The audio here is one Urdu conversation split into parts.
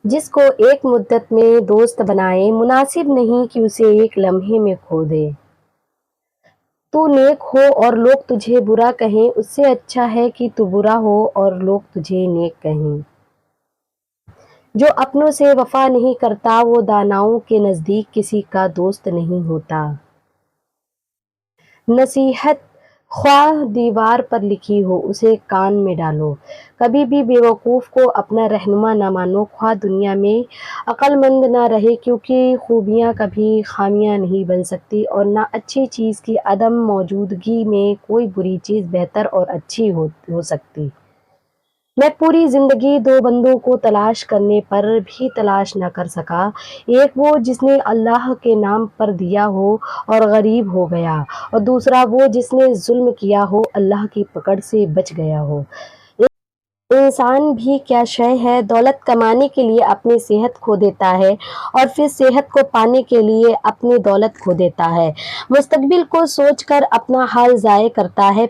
جس کو ایک مدت میں دوست بنائے، مناسب نہیں کہ اسے ایک لمحے میں کھو دے۔ تو نیک ہو اور لوگ تجھے برا کہیں، اس سے اچھا ہے کہ تو برا ہو اور لوگ تجھے نیک کہیں۔ جو اپنوں سے وفا نہیں کرتا وہ داناؤں کے نزدیک کسی کا دوست نہیں ہوتا۔ نصیحت خواہ دیوار پر لکھی ہو اسے کان میں ڈالو۔ کبھی بھی بیوقوف کو اپنا رہنما نہ مانو، خواہ دنیا میں عقل مند نہ رہے، کیونکہ خوبیاں کبھی خامیاں نہیں بن سکتی اور نہ اچھی چیز کی عدم موجودگی میں کوئی بری چیز بہتر اور اچھی ہو سکتی۔ میں پوری زندگی دو بندوں کو تلاش کرنے پر بھی تلاش نہ کر سکا، ایک وہ جس نے اللہ کے نام پر دیا ہو اور غریب ہو گیا، اور دوسرا وہ جس نے ظلم کیا ہو، اللہ کی پکڑ سے بچ گیا ہو۔ انسان بھی کیا شے ہے، دولت کمانے کے لیے اپنی صحت کھو دیتا ہے اور پھر صحت کو پانے کے لیے اپنی دولت کھو دیتا ہے، مستقبل کو سوچ کر اپنا حال ضائع کرتا ہے،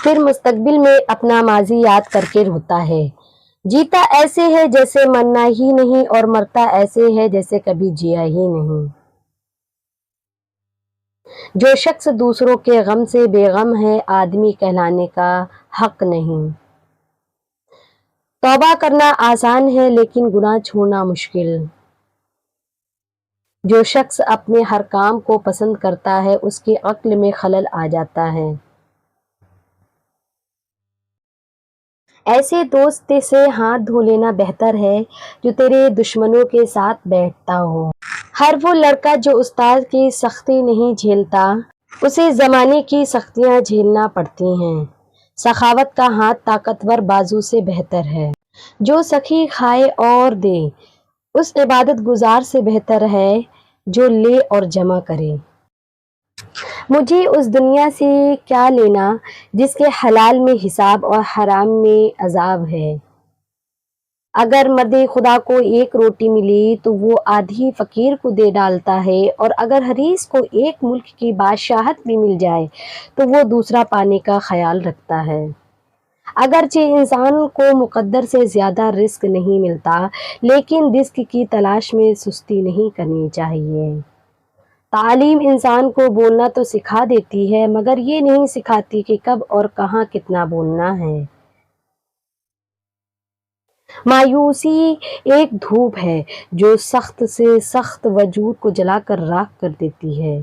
پھر مستقبل میں اپنا ماضی یاد کر کے روتا ہے۔ جیتا ایسے ہے جیسے مرنا ہی نہیں اور مرتا ایسے ہے جیسے کبھی جیا ہی نہیں۔ جو شخص دوسروں کے غم سے بے غم ہے، آدمی کہلانے کا حق نہیں۔ توبہ کرنا آسان ہے لیکن گناہ چھوڑنا مشکل۔ جو شخص اپنے ہر کام کو پسند کرتا ہے اس کی عقل میں خلل آ جاتا ہے۔ ایسے دوست سے ہاتھ دھو لینا بہتر ہے جو تیرے دشمنوں کے ساتھ بیٹھتا ہو۔ ہر وہ لڑکا جو استاد کی سختی نہیں جھیلتا، اسے زمانے کی سختیاں جھیلنا پڑتی ہیں۔ سخاوت کا ہاتھ طاقتور بازو سے بہتر ہے۔ جو سخی کھائے اور دے، اس عبادت گزار سے بہتر ہے جو لے اور جمع کرے۔ مجھے اس دنیا سے کیا لینا جس کے حلال میں حساب اور حرام میں عذاب ہے۔ اگر مرد خدا کو ایک روٹی ملی تو وہ آدھی فقیر کو دے ڈالتا ہے، اور اگر حریص کو ایک ملک کی بادشاہت بھی مل جائے تو وہ دوسرا پانے کا خیال رکھتا ہے۔ اگرچہ انسان کو مقدر سے زیادہ رزق نہیں ملتا، لیکن رزق کی تلاش میں سستی نہیں کرنی چاہیے۔ تعلیم انسان کو بولنا تو سکھا دیتی ہے مگر یہ نہیں سکھاتی کہ کب اور کہاں کتنا بولنا ہے۔ مایوسی ایک دھوپ ہے جو سخت سے سخت وجود کو جلا کر راکھ کر دیتی ہے۔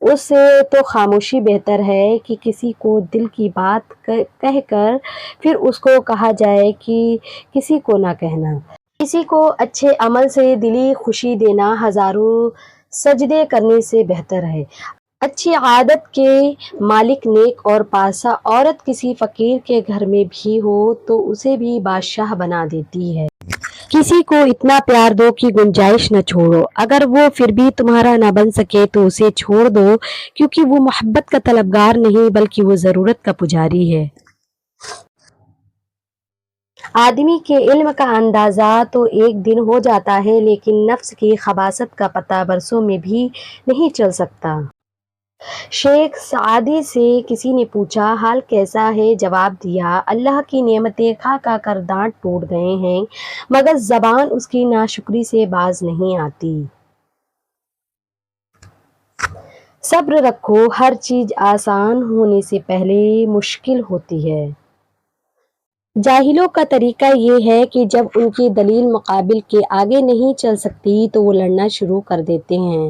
اس سے تو خاموشی بہتر ہے کہ کسی کو دل کی بات کہہ کر پھر اس کو کہا جائے کہ کسی کو نہ کہنا۔ کسی کو اچھے عمل سے دلی خوشی دینا ہزاروں سجدے کرنے سے بہتر ہے۔ اچھی عادت کے مالک نیک اور پاسہ عورت کسی فقیر کے گھر میں بھی ہو تو اسے بھی بادشاہ بنا دیتی ہے۔ کسی کو اتنا پیار دو کہ گنجائش نہ چھوڑو، اگر وہ پھر بھی تمہارا نہ بن سکے تو اسے چھوڑ دو، کیونکہ وہ محبت کا طلبگار نہیں بلکہ وہ ضرورت کا پجاری ہے۔ آدمی کے علم کا اندازہ تو ایک دن ہو جاتا ہے لیکن نفس کی خباثت کا پتہ برسوں میں بھی نہیں چل سکتا۔ شیخ سعدی سے کسی نے پوچھا حال کیسا ہے؟ جواب دیا اللہ کی نعمتیں کھا کھا کر دانت ٹوٹ گئے ہیں مگر زبان اس کی ناشکری سے باز نہیں آتی۔ صبر رکھو، ہر چیز آسان ہونے سے پہلے مشکل ہوتی ہے۔ جاہلوں کا طریقہ یہ ہے کہ جب ان کی دلیل مقابل کے آگے نہیں چل سکتی تو وہ لڑنا شروع کر دیتے ہیں۔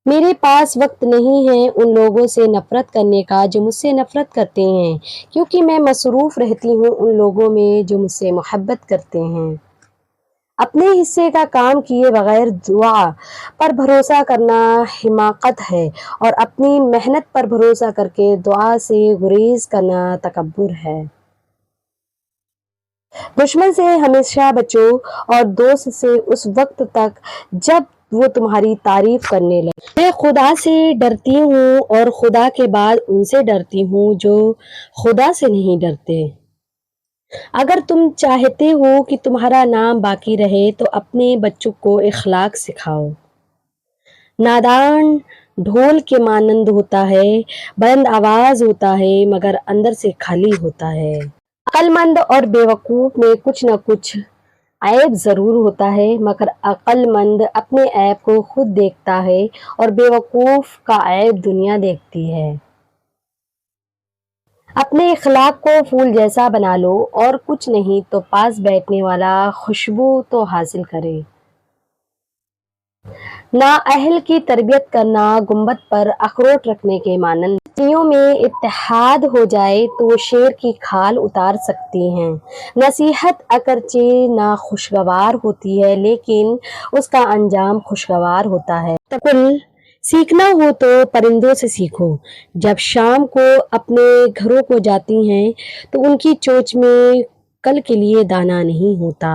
میرے پاس وقت نہیں ہے ان لوگوں سے نفرت کرنے کا جو مجھ سے نفرت کرتے ہیں، کیونکہ میں مصروف رہتی ہوں ان لوگوں میں جو مجھ سے محبت کرتے ہیں۔ اپنے حصے کا کام کیے بغیر دعا پر بھروسہ کرنا حماقت ہے، اور اپنی محنت پر بھروسہ کر کے دعا سے گریز کرنا تکبر ہے۔ دشمن سے ہمیشہ بچو اور دوست سے اس وقت تک جب وہ تمہاری تعریف کرنے لگے۔ میں خدا سے ڈرتی ہوں اور خدا کے بعد ان سے ڈرتی ہوں جو خدا سے نہیں ڈرتے۔ اگر تم چاہتے ہو کہ تمہارا نام باقی رہے تو اپنے بچوں کو اخلاق سکھاؤ۔ نادان ڈھول کے مانند ہوتا ہے، بلند آواز ہوتا ہے مگر اندر سے خالی ہوتا ہے۔ عقلمند اور بیوقوف میں کچھ نہ کچھ عیب ضرور ہوتا ہے، مگر عقلمند اپنے عیب کو خود دیکھتا ہے اور بیوقوف کا عیب دنیا دیکھتی ہے۔ اپنے اخلاق کو پھول جیسا بنا لو اور کچھ نہیں تو پاس بیٹھنے والا خوشبو تو حاصل کرے۔ نااہل کی تربیت کرنا گنبد پر اخروٹ رکھنے کے مانند۔ بستیوں میں اتحاد ہو جائے تو وہ شیر کی کھال اتار سکتی ہیں۔ نصیحت اگرچہ ناخوشگوار ہوتی ہے لیکن اس کا انجام خوشگوار ہوتا ہے۔ تقل سیکھنا ہو تو پرندوں سے سیکھو۔ جب شام کو اپنے گھروں کو جاتی ہیں تو ان کی چونچ میں کل کے لیے دانہ نہیں ہوتا۔